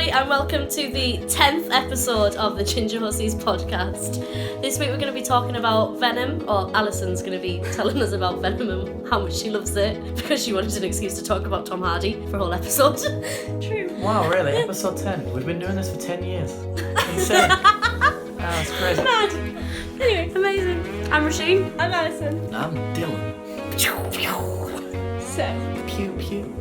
everybody, and welcome to the 10th episode of the Ginger Hussies podcast. This week we're going to be talking about Venom, or Alison's going to be telling us about Venom and how much she loves it, because she wanted an excuse to talk about Tom Hardy for a whole episode. True. Wow, really? Episode 10. We've been doing this for 10 years. Insane. That's crazy. Mad. Anyway, amazing. I'm Roisin. I'm Alison. I'm Dillan. So. Pew pew.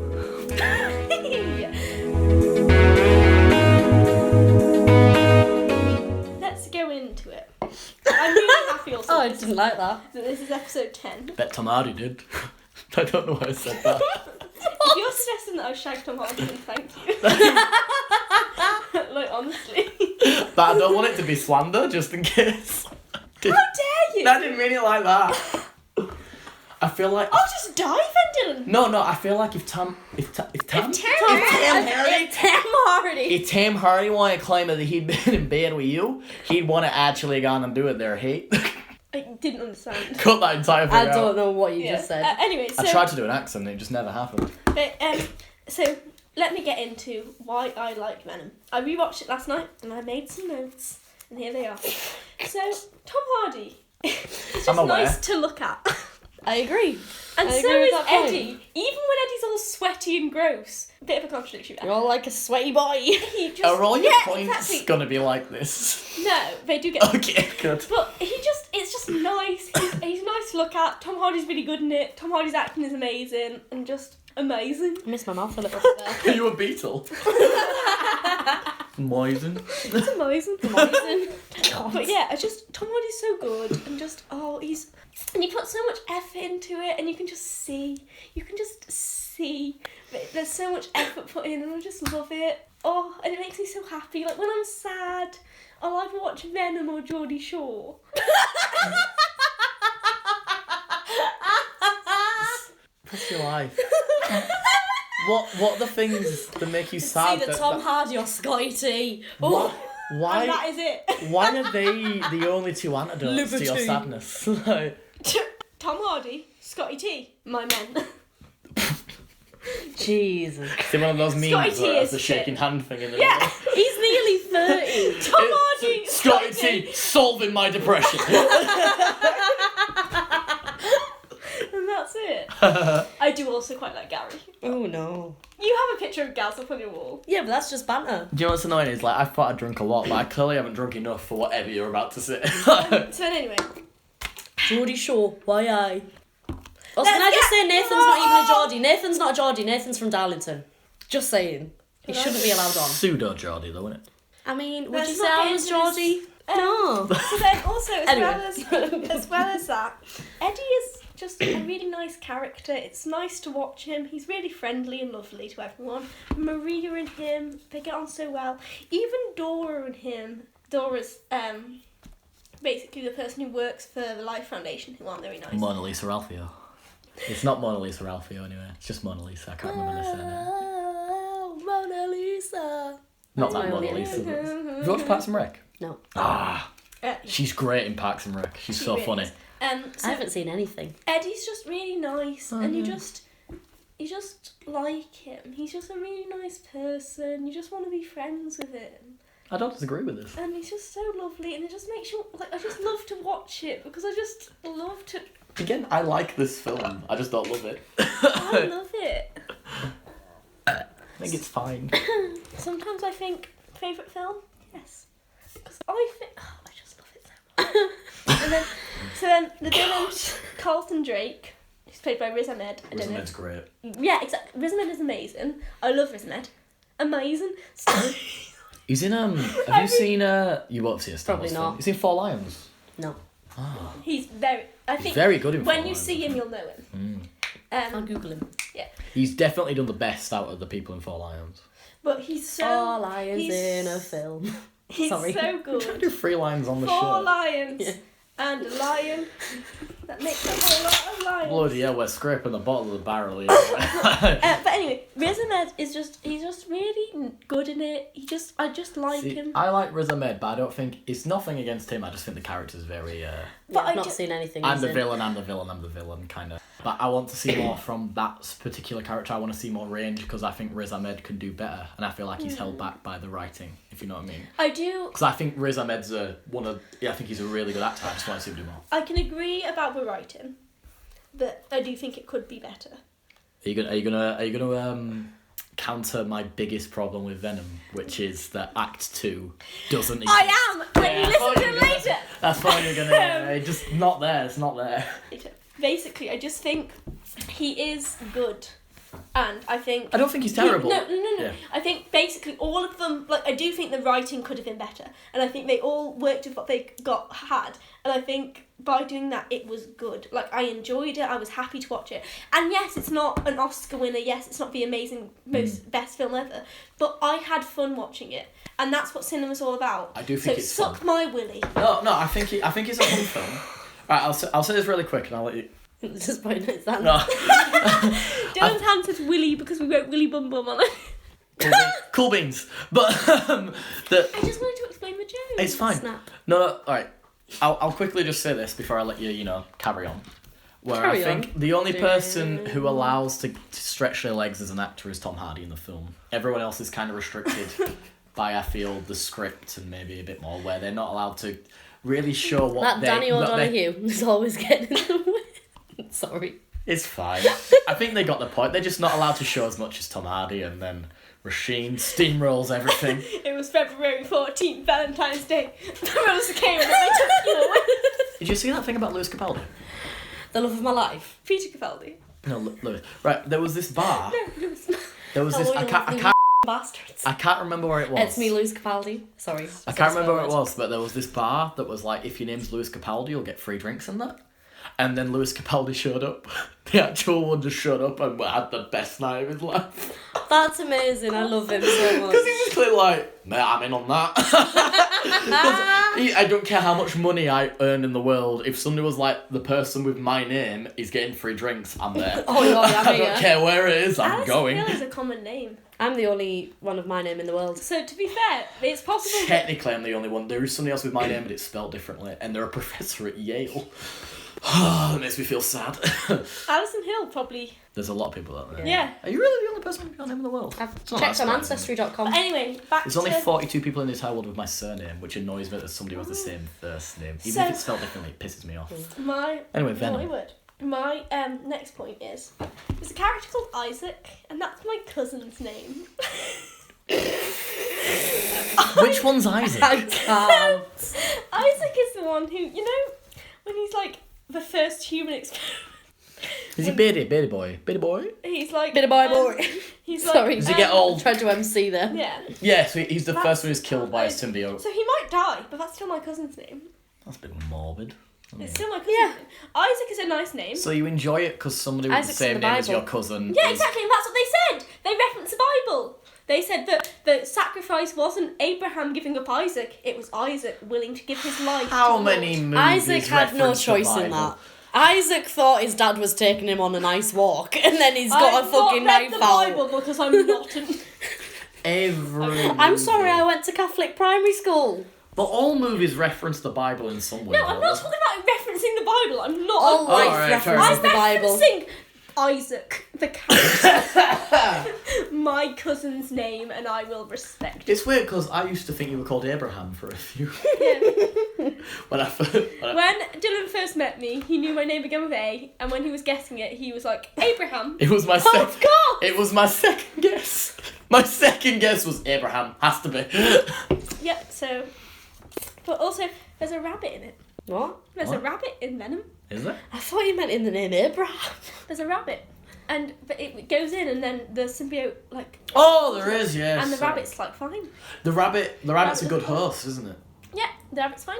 Let's go into it. I'm really happy also. Oh, I didn't like that. So this is episode 10. Bet Tom Hardy did. I don't know why I said that. If you're suggesting that I shagged Tom Hardy, then thank you. Like, honestly. But I don't want it to be slander, just in case. How dare you? I didn't mean it like that. I feel like... I'll just die then, Dillan. No, I feel like if Tom Hardy wanted to claim that he'd been in bed with you, he'd want to actually go on and do it there, hey? I didn't understand. Cut that entire thing I out. don't know what you just said. Anyway, so... I tried to do an accent and it just never happened. But, so, let me get into why I like Venom. I rewatched it last night and I made some notes. And here they are. So, Tom Hardy is just nice to look at. I agree. And I so agree with is that point. Eddie. Even when Eddie's all sweaty and gross. Bit of a contradiction there. You're all like a sweaty boy. He just, Are all your points exactly. gonna be like this? No, they do get... Okay, good. But it's just nice. He's nice to look at. Tom Hardy's really good in it. Tom Hardy's acting is amazing. And just amazing. I missed my mouth a little bit there. Are you a beetle? Moisen. It's amazing. Amazing. But yeah, Tom Hardy's so good. And just, and he puts so much effort into it, and you can just see that there's so much effort put in, and I just love it. Oh, and it makes me so happy. Like, when I'm sad, I'll either watch Venom or Geordie Shore. What's your life? What are the things that make you sad? Either Tom Hardy or Scotty T. Why? And that is it. Why are they the only two antidotes to your Liberty. sadness? Like, Tom Hardy, Scotty T, my men. Jesus. see one of those memes Scotty T where it's is the shaking hand thing in the Yeah. middle? He's nearly 30. Tom Hardy, Scotty T solving my depression. And that's it. I do also quite like Gary. Oh no. You have a picture of Gaz up on your wall. Yeah, but that's just banter. Do you know what's annoying is, like, I thought I drunk a lot, but I clearly haven't drunk enough for whatever you're about to say. So anyway. Geordie Shore, why I? Also, Let's can I just get- say Nathan's not even a Geordie? Nathan's not a Geordie, Nathan's from Darlington. Just saying. He shouldn't be allowed on. Pseudo Geordie though, isn't it? I mean, would Let's you say not I get was into this. Geordie? No. So then also, Anyway. as well as that, Eddie is just a really nice character. It's nice to watch him. He's really friendly and lovely to everyone. Maria and him, they get on so well. Even Dora and him. Dora's basically the person who works for the Life Foundation, who aren't very nice. Mona Lisa Alfio. It's not Mona Lisa Alfio anyway. It's just Mona Lisa. I can't remember the surname. Oh, Mona Lisa. Not That's that my Mona only Lisa. Have you watched Parks and Rec? No. Ah, she's great in Parks and Rec. She's so really funny. is. So I haven't seen anything. Eddie's just really nice, and you just like him. He's just a really nice person. You just want to be friends with him. I don't disagree with this. And he's just so lovely, and it just makes you, like, I just love to watch it, because I just love to, Again, I like this film. I just don't love it. I love it. I think it's fine. Sometimes I think, favourite film? Yes. Because I just love it so much. So then the villain, Carlton Drake, who's played by Riz Ahmed. I don't know. It's great. Yeah, exactly. Riz Ahmed is amazing. I love Riz Ahmed. Amazing. So, He's in have you seen you won't see a Star Probably Wars not. film. He's in Four Lions. No. Ah. he's very, I think, very good in when Four you Lions, see him, you'll know him. I'll Google him. Yeah. He's definitely done the best out of the people in Four Lions. But he's so... Four lions he's- in a film. He's Sorry. so I do good. 3 lines on the Four show. lions Yeah. and a lion. That makes a whole lot of lions. Bloody hell, we're scraping the bottom of the barrel here. But anyway, Riz Ahmed is just really good in it. I just like See, him. I like Riz Ahmed, but I don't think it's nothing against him. I just think the character's very But I've I not ju- seen anything. I'm he's the in. villain kind of. But I want to see more from that particular character. I want to see more range because I think Riz Ahmed can do better, and I feel like he's held back by the writing, if you know what I mean. I do. Because I think Riz Ahmed's I think he's a really good actor. I just want to see him do more. I can agree about the writing, but I do think it could be better. Are you gonna counter my biggest problem with Venom, which is that Act 2 doesn't exist? I am. When you listen to it later. That's why you're gonna. Just not there. It's not there. Basically, I just think he is good, and I think I don't think he's terrible. No. Yeah. I think basically all of them. Like, I do think the writing could have been better, and I think they all worked with what they had, and I think by doing that it was good. Like, I enjoyed it. I was happy to watch it, and yes, it's not an Oscar winner. Yes, it's not the amazing best film ever, but I had fun watching it, and that's what cinema's all about. I do think it's suck fun. my willy. No, I think it's a fun film. Right, I'll say this really quick, and I'll let you. Just point it down. No. Dylan's hand says Willy because we wrote Willy Bum Bum on it. Cool beans. But I just wanted to explain the joke. it's fine. Snap. No, all right. I'll quickly just say this before I let you, carry on. Where I think the only person who allows to stretch their legs as an actor is Tom Hardy in the film. Everyone else is kind of restricted by, I feel, the script and maybe a bit more, where they're not allowed to really show what That Danny O'Donoghue is always getting in the way. Sorry. It's fine. I think they got the point. They're just not allowed to show as much as Tom Hardy, and then Roisin steamrolls everything. It was February 14th, Valentine's Day. The rose came and they took you away. Did you see that thing about Lewis Capaldi? The love of my life. Peter Capaldi. No, Lewis. Right, there was this bar. No, Lewis. There was this. I can't Bastards. I can't remember where it was. It's me, Lewis Capaldi. Sorry. I can't remember where it was, but there was this bar that was like, if your name's Lewis Capaldi, you'll get free drinks and that. And then Lewis Capaldi showed up. The actual one just showed up and had the best night of his life. That's amazing. I love him so much. Because he was clearly like, mate, I'm in on that. I don't care how much money I earn in the world. If somebody was like, the person with my name is getting free drinks, I'm there. Oh, yeah, I don't care where it is, I'm Alison going. Hill is a common name. I'm the only one of my name in the world. So, to be fair, it's possible... Technically, I'm the only one. There is somebody else with my name, but it's spelled differently. And they're a professor at Yale. That makes me feel sad. Alison Hill, probably... There's a lot of people out there. Yeah. Are you really the only person with your name in the world? I've It's not checked that on surprising. Ancestry.com. But anyway, back There's to... only 42 people in the entire world with my surname, which annoys me that somebody with the same first name. Even So- if it's spelled differently, it pisses me off. My Anyway, Venom. word. My next point is, there's a character called Isaac, and that's my cousin's name. Which one's Isaac? I can't. Isaac is the one who, when he's like the first human experiment. Is he Beardy Boy? Beardy Boy? He's like... Bit of boy. He's like... Sorry. Does he get old? Tried to MC there. Yeah. Yeah, so he's the That's- first one who's killed by a symbiote. So he might die, but that's still my cousin's name. That's a bit morbid. It's still my cousin's name. Isaac is a nice name. So you enjoy it because somebody with Isaac's the in same the name as Bible. your cousin Yeah, is... exactly, and that's what they said. They referenced the Bible. They said that the sacrifice wasn't Abraham giving up Isaac, it was Isaac willing to give his life How to many Lord. movies Isaac had no reference the choice in Bible? that. Isaac thought his dad was taking him on a nice walk, and then he's got I've a fucking not read knife the out. Bible because I'm not an... Every I'm sorry, movie. I went to Catholic primary school. But all movies reference the Bible in some way. No, I'm not talking about referencing the Bible. I'm not... All life Alright, references I'm the Bible. referencing Isaac, the character. My cousin's name, and I will respect it. It's weird because I used to think you were called Abraham for a few... Yeah. when I first... When Dylan first met me, he knew my name began with A, and when he was guessing it, he was like, Abraham. It was my Of second... course! It was my second guess. My second guess was Abraham. Has to be. Yep, so... But also, there's a rabbit in it. What? There's What? a rabbit in Venom. Is there? I thought you meant in the name Abraham. There's a rabbit. But it goes in, and then the symbiote, like... Oh, there is, yes. And the rabbit's, like, fine. The rabbit's a good host, isn't it? Yeah, the rabbit's fine.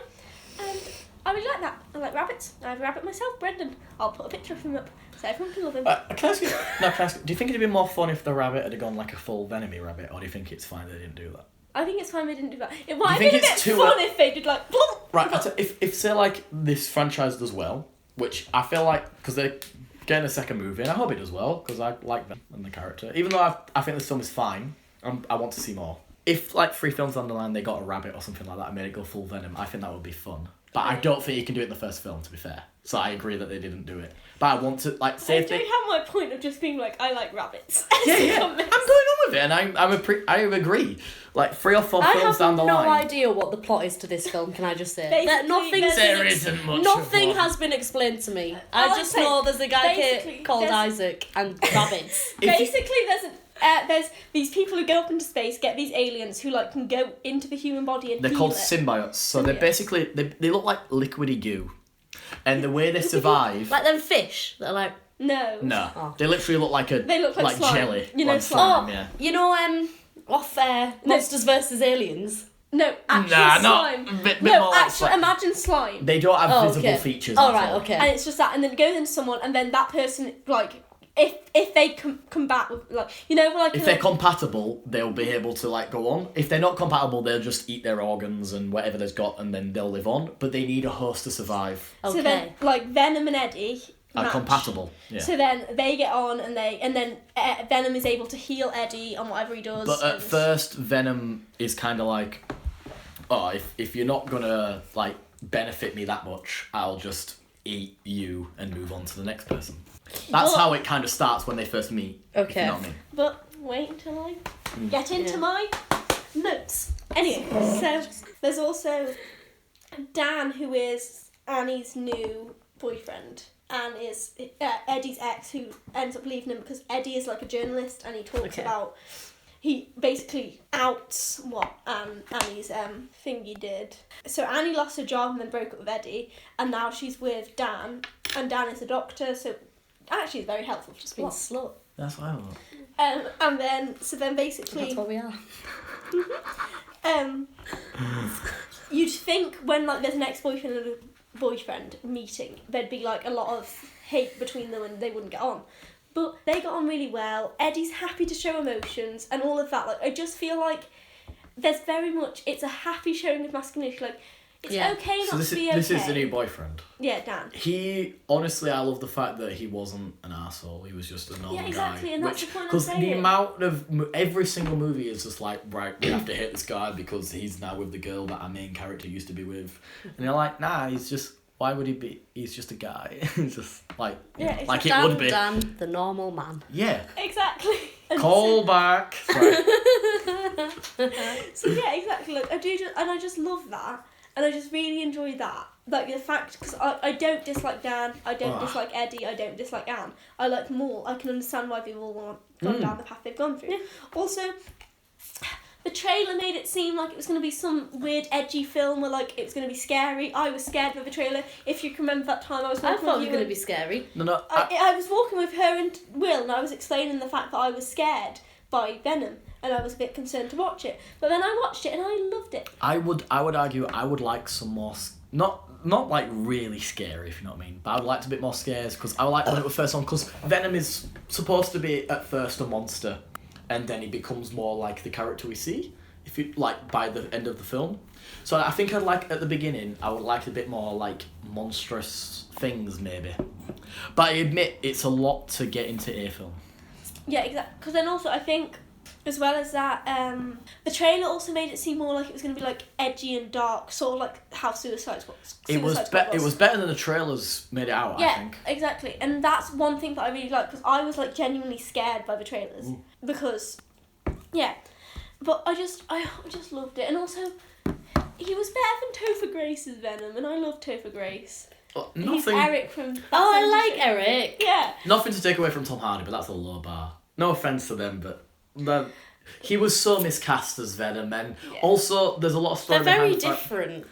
And I really like that. I like rabbits. I have a rabbit myself, Brendan. I'll put a picture of him up so everyone can love him. Can I ask you, do you think it'd be more fun if the rabbit had gone like a full Venomy rabbit, or do you think it's fine they didn't do that? I think it's fine they didn't do that. It might have think been a it's bit too fun if they did like... Right, if say like this franchise does well, which I feel like, because they're getting a second movie, and I hope it does well, because I like them and the character. Even though I think this film is fine, I want to see more. If like 3 films down the line they got a rabbit or something like that and made it go full Venom, I think that would be fun. But I don't think you can do it in the first film, to be fair. So I agree that they didn't do it. But I want to, like, say I if do they... have my point of just being like, I like rabbits. Yeah. I'm going on with it, and I agree. Like, 3 or 4 films down the I have line... no idea what the plot is to this film, can I just say? Basically, there isn't much Nothing of one. has been explained to me. I I like just saying, know there's a guy basically, called there's- Isaac and rabbits. Basically, there's these people who go up into space, get these aliens who like can go into the human body and They're heal called it. symbiotes, so they're Symbiotes. basically... They look like liquidy goo. And the way they survive... Like them fish that are like... No. No, Oh. they literally look like They look like slime. jelly. You know, like slime. yeah. You know, off Monsters vs. Aliens? No, actual Nah, slime. not bit No, more like actual. slime. Imagine slime. They don't have Oh, visible okay. features. Oh, at right, all. okay. And it's just that, and then it goes into someone, and then that person like, if they come back with like, you know, like If they're compatible, they'll be able to like go on. If they're not compatible, they'll just eat their organs and whatever they've got, and then they'll live on. But they need a host to survive. Okay. So then, like Venom and Eddie Are match. compatible. Yeah. So then they get on, and then Venom is able to heal Eddie on whatever he does. But at and- first, Venom is kind of like, oh, if you're not gonna like benefit me that much, I'll just eat you and move on to the next person. That's But- how it kind of starts when they first meet. If Okay. you know what I mean. But wait until I get into Yeah. my notes. Anyway, so there's also Dan, who is Annie's new boyfriend, and is Eddie's ex, who ends up leaving him because Eddie is like a journalist, and he talks Okay. about, he basically outs what Annie's thingy did. So Annie lost her job and then broke up with Eddie, and now she's with Dan, and Dan is a doctor, so actually it's very helpful to Just being spot. slut. That's what I want. And then basically That's what we are. you'd think when like there's an ex-boyfriend and a boyfriend meeting, there'd be like a lot of hate between them and they wouldn't get on. But they got on really well. Eddie's happy to show emotions and all of that. Like I just feel like there's very much, it's a happy showing of masculinity. Like it's Yeah. okay not So this to be is okay. this is the new boyfriend. Yeah, Dan. He honestly, I love the fact that he wasn't an arsehole. He was just a normal Yeah, exactly, guy. and that's the point I'm Because the saying. amount of every single movie is just like, right, we have to hate this guy because he's now with the girl that our main character used to be with, and you're like, nah, he's just. Why would he be? He's just a guy. He's just like, you Yeah, know, it's like it Dan, would be. Dan, the normal man. Yeah. Exactly. And Call back. Sorry. So yeah, exactly. Like I just love that, and I just really enjoy that. Like the fact, because I don't dislike Dan, I don't dislike Eddie, I don't dislike Anne. I like them all. I can understand why people want gone down the path they've gone through. Also, the trailer made it seem like it was going to be some weird edgy film where like it was going to be scary. I was scared with the trailer. If you can remember that time I was I walking thought it with was you going to and- be scary. No. I was walking with her and Will, and I was explaining the fact that I was scared by Venom, and I was a bit concerned to watch it. But then I watched it and I loved it. I would argue I would like some more not like really scary, if you know what I mean, but I would like a bit more scares because I like when it was first on, because Venom is supposed to be at first a monster and then he becomes more like the character we see if you like by the end of the film. So I think I'd like at the beginning I would like a bit more like monstrous things maybe, but I admit it's a lot to get into a film. Yeah, exactly. Because then also I think, as well as that, the trailer also made it seem more like it was going to be like edgy and dark, sort of like how Suicide Squad was. It was better than the trailers made it out, Yeah, I think. exactly. And that's one thing that I really like, because I was like genuinely scared by the trailers. Because, yeah. But I just loved it. And also, he was better than Topher Grace's Venom, and I love Topher Grace. Well, He's Eric from... Oh, I like Eric. Yeah. Nothing to take away from Tom Hardy, but that's a low bar. No offence to them, but he was so miscast as Venom, and also there's a lot of story They're very behind the fact- different.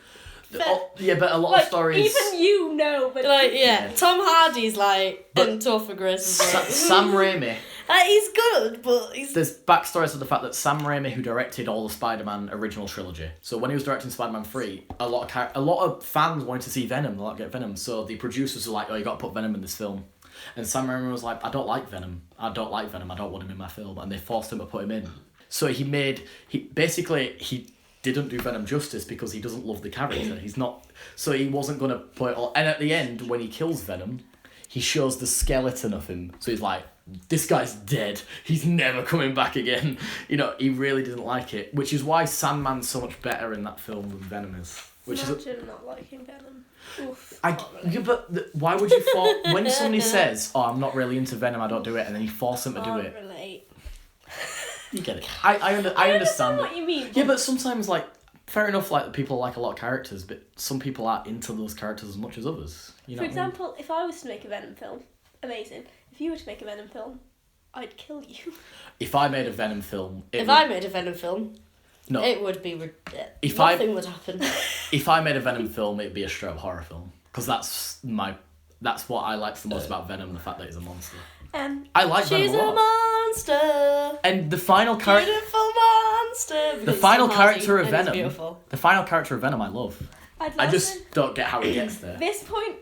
Yeah, but a lot Like, of stories. even you know, but... Like, yeah, Tom Hardy's like, But- and Topher Grace is like... Sam Raimi. He's good, but he's... There's backstories to the fact that Sam Raimi, who directed all the Spider-Man original trilogy, so when he was directing Spider-Man 3, a lot of fans wanted to see Venom, they like get Venom, so the producers were like, oh, you got to put Venom in this film. And Sam Raimi was like, I don't like Venom, I don't want him in my film, and they forced him to put him in. So he didn't do Venom justice because he doesn't love the character. He's not, so he wasn't going to put it all. And at the end, when he kills Venom, he shows the skeleton of him. So he's like, this guy's dead. He's never coming back again. You know, he really didn't like it, which is why Sandman's so much better in that film than Venom is. Imagine not liking Venom. Oof. Why would you when somebody says, "Oh, I'm not really into Venom, I don't do it," and then you force them to do it? Relate. You get it. I understand what you mean. Yeah, but sometimes like fair enough, like people like a lot of characters, but some people aren't into those characters as much as others. You know. For example, if I was to make a Venom film, amazing. If you were to make a Venom film, I'd kill you. If I made a Venom film, I made a Venom film, no, it would be nothing would happen. If I made a Venom film, it'd be a straight up horror film, because that's what I like the most about Venom, the fact that he's a monster. I like Venom She's a lot. monster. And the final character. Beautiful monster. The final character of and it's Venom. beautiful. The final character of Venom, I love. I just don't get how he gets there. This point,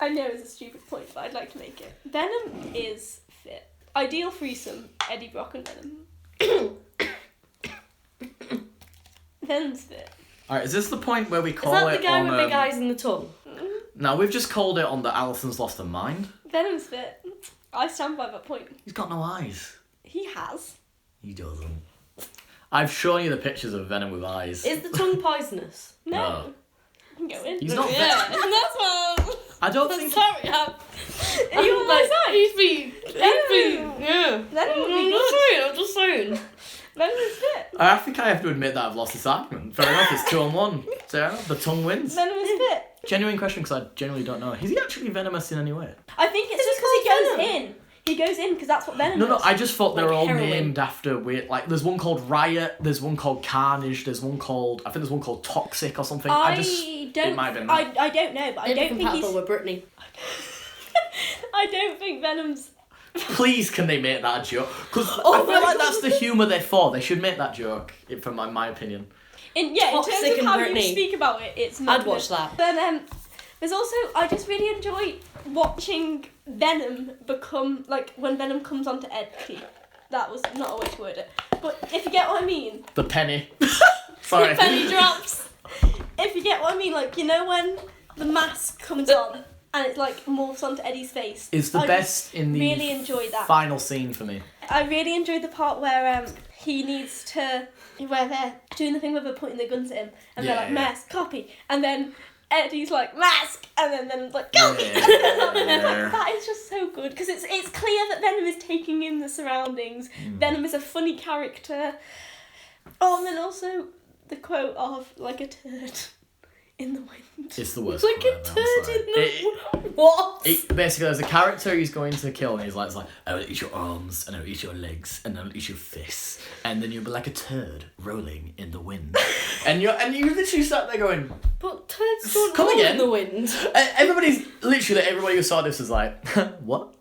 I know is a stupid point, but I'd like to make it. Venom is fit. Ideal threesome, Eddie Brock and Venom. Venom's fit. Alright, is this the point where we Is call that it the guy on... with big eyes and the tongue? No, we've just called it on the Alison's lost her mind. Venom's fit. I stand by that point. He's got no eyes. He has. He doesn't. I've shown you the pictures of Venom with eyes. Is the tongue poisonous? No. You can go in. He's not Yeah, that's what I don't think... sorry, Are you on my side? He's been, yeah. Venom would be I'm just saying. Venom's fit. I think I have to admit that I've lost this argument. Fair enough, it's 2-on-1. So the tongue wins. Venom is fit. Genuine question, because I genuinely don't know. Is he actually venomous in any way? I think it's just because he goes in. He goes in because that's what Venom No, is. I just thought they Like were all heroin. named after weird... Like, there's one called Riot, there's one called Carnage, there's one called... I think there's one called Toxic or something. It might have been that. I don't know, but I don't think he's... with Britney. I don't think Venom's... Please, can they make that a joke? Because Oh I feel like that's the humour they're for. They should make that joke, from my opinion. In terms Toxic of and how Britney. you speak about it, it's not I'd watch that. Then there's also... I just really enjoy watching Venom become... Like, when Venom comes onto Eddie. That was not a way to word it. But if you get what I mean... The penny. Sorry. Penny drops. If you get what I mean, like, you know when the mask comes on and it, like, morphs onto Eddie's face? It's the best in the really enjoy that. final scene for me. I really enjoyed the part where he needs to... Where they're doing the thing where they're pointing their guns at him and they're like, mask, copy. And then Eddie's like, mask! And then Venom's like, copy! Yeah. Like, that is just so good because it's clear that Venom is taking in the surroundings. Venom is a funny character. Oh, and then also the quote of, like a turd in the wind. It's the worst. Like quote a ever, I'm turd sorry. in the... What? Basically, there's a character he's going to kill, and he's like, I will eat your arms, and I will eat your legs, and I will eat your fists, and then you'll be like a turd rolling in the wind. and you literally sat there going, But turds don't Come roll again? in the wind. everybody who saw this was like, what?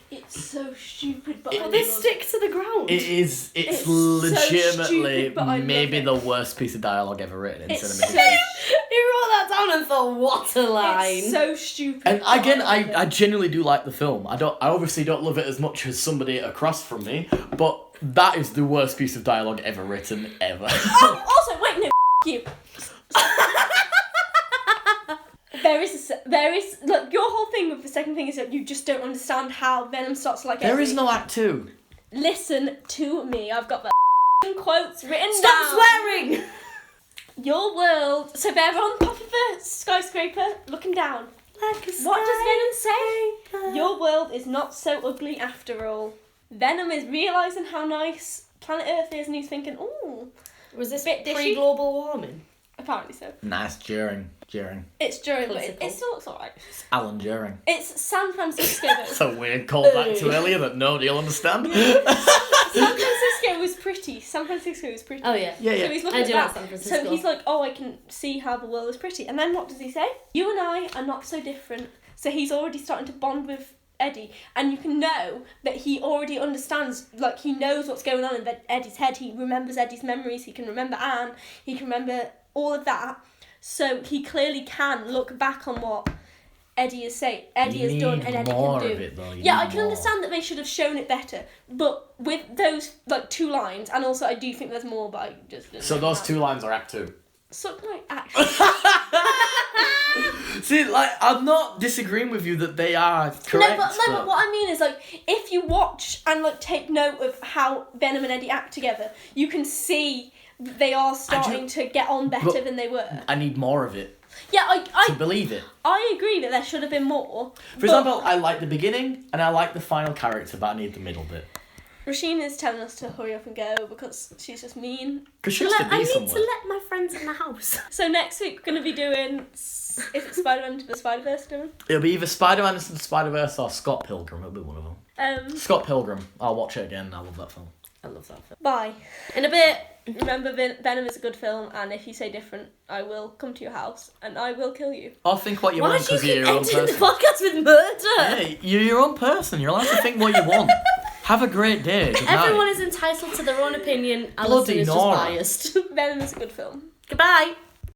It's so stupid, but But they stick to the ground. It's It's so legitimately stupid, but I love maybe it. the worst piece of dialogue ever written in It's cinema. so, You wrote that down and thought, what a line. it's so stupid. And again, but love I it. genuinely do like the film. I obviously don't love it as much as somebody across from me, but that is the worst piece of dialogue ever written, ever. Oh, also, wait, no, you. There is, look, your whole thing with the second thing is that you just don't understand how Venom starts to like There Eddie. is no Act 2. Listen to me, I've got the quotes written Stop down. swearing! Your world, so they're on top of a skyscraper, looking down. Like a What does Venom say? skyscraper. Your world is not so ugly after all. Venom is realising how nice planet Earth is and he's thinking, ooh, Was this Bit dishy. pre-global warming? apparently so. Nice During. It's during, but Political. it still looks alright. Alan During. It's San Francisco That's though. a weird callback to earlier that nobody will understand. San Francisco was pretty. San Francisco was pretty. Oh, yeah. Yeah. So he's looking I at do that. like San Francisco. So he's like, oh, I can see how the world is pretty. And then what does he say? You and I are not so different. So he's already starting to bond with Eddie. And you can know that he already understands, like he knows what's going on in Eddie's head. He remembers Eddie's memories. He can remember Anne. He can remember all of that. So he clearly can look back on what Eddie has done and Eddie more can do. of it, though. You Yeah, need I can more. understand that they should have shown it better, but with those like 2 lines, and also I do think there's more, but I just didn't So know those that. 2 lines are Act 2. Something like actually. See, like, I'm not disagreeing with you that they are correct. But what I mean is like if you watch and like take note of how Venom and Eddie act together, you can see they are starting to get on better than they were. I need more of it. Yeah, to believe it. I agree that there should have been more. For example, I like the beginning and I like the final character, but I need the middle bit. Roisin is telling us to hurry up and go because she's just mean. Because she has to be somewhere. I need to let my friends in the house. So next week we're going to be doing... Is it Spider-Man Into the Spider-Verse, Dylan? It'll be either Spider-Man Into the Spider-Verse or Scott Pilgrim. It'll be one of them. Scott Pilgrim. I'll watch it again. I love that film. I love that film. Bye. In a bit. Remember, Venom is a good film, and if you say different, I will come to your house and I will kill you. Or think what you want because you're your own person. Why do you keep ending the podcast with murder? Hey, you're your own person. You're allowed to think what you want. Have a great day. Good night. Everyone is entitled to their own opinion. Alison is just biased. Venom is a good film. Goodbye.